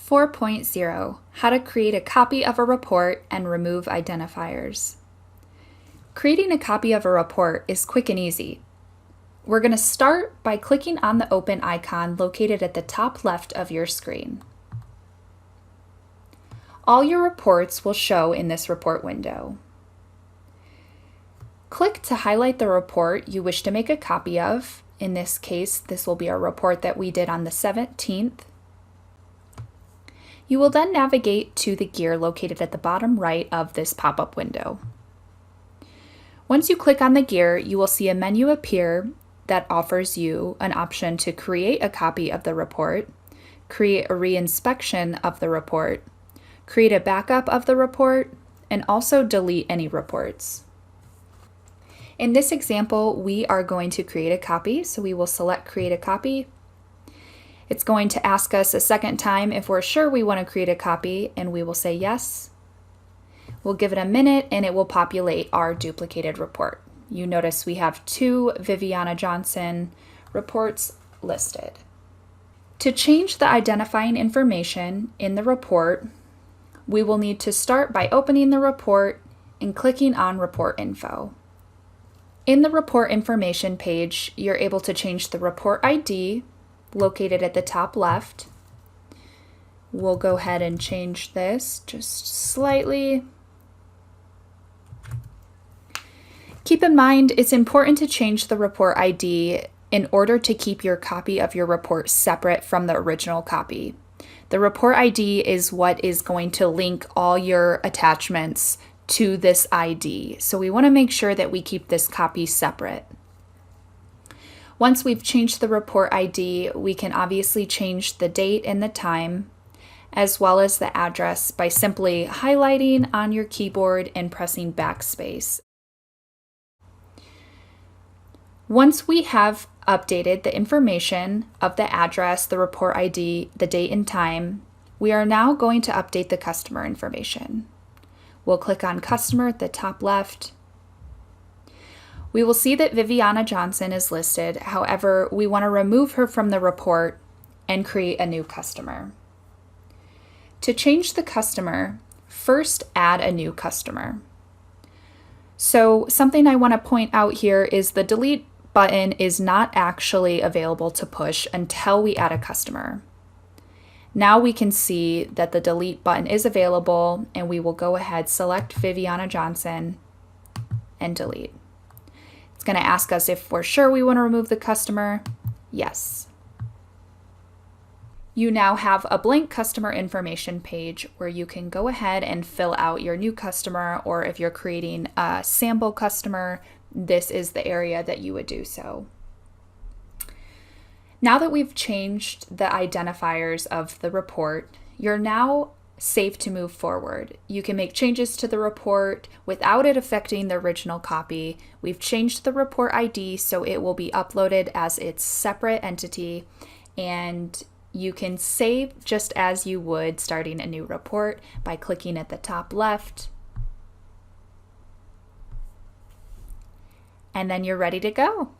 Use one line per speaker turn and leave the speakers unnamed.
4.0 How to create a copy of a report and remove identifiers. Creating a copy of a report is quick and easy. We're going to start by clicking on the open icon located at the top left of your screen. All your reports will show in this report window. Click to highlight the report you wish to make a copy of. In this case, this will be a report that we did on the 17th. You will then navigate to the gear located at the bottom right of this pop-up window. Once you click on the gear, you will see a menu appear that offers you an option to create a copy of the report, create a reinspection of the report, create a backup of the report, and also delete any reports. In this example, we are going to create a copy, so we will select Create a Copy. It's going to ask us a second time if we're sure we want to create a copy, and we will say yes. We'll give it a minute and it will populate our duplicated report. You notice we have 2 Viviana Johnson reports listed. To change the identifying information in the report, we will need to start by opening the report and clicking on Report Info. In the report information page, you're able to change the report ID located at the top left. We'll go ahead and change this just slightly. Keep in mind, it's important to change the report ID in order to keep your copy of your report separate from the original copy. The report ID is what is going to link all your attachments to this ID, so we want to make sure that we keep this copy separate. Once we've changed the report ID, we can obviously change the date and the time, as well as the address by simply highlighting on your keyboard and pressing backspace. Once we have updated the information of the address, the report ID, the date and time, we are now going to update the customer information. We'll click on Customer at the top left. We will see that Viviana Johnson is listed. However, we want to remove her from the report and create a new customer. To change the customer, first add a new customer. So something I want to point out here is the delete button is not actually available to push until we add a customer. Now we can see that the delete button is available, and we will go ahead, select Viviana Johnson, and delete. It's going to ask us if we're sure we want to remove the customer. Yes. You now have a blank customer information page where you can go ahead and fill out your new customer, or if you're creating a sample customer, this is the area that you would do so. Now that we've changed the identifiers of the report, you're now safe to move forward. You can make changes to the report without it affecting the original copy. We've changed the report ID so it will be uploaded as its separate entity, and you can save just as you would starting a new report by clicking at the top left, and then you're ready to go.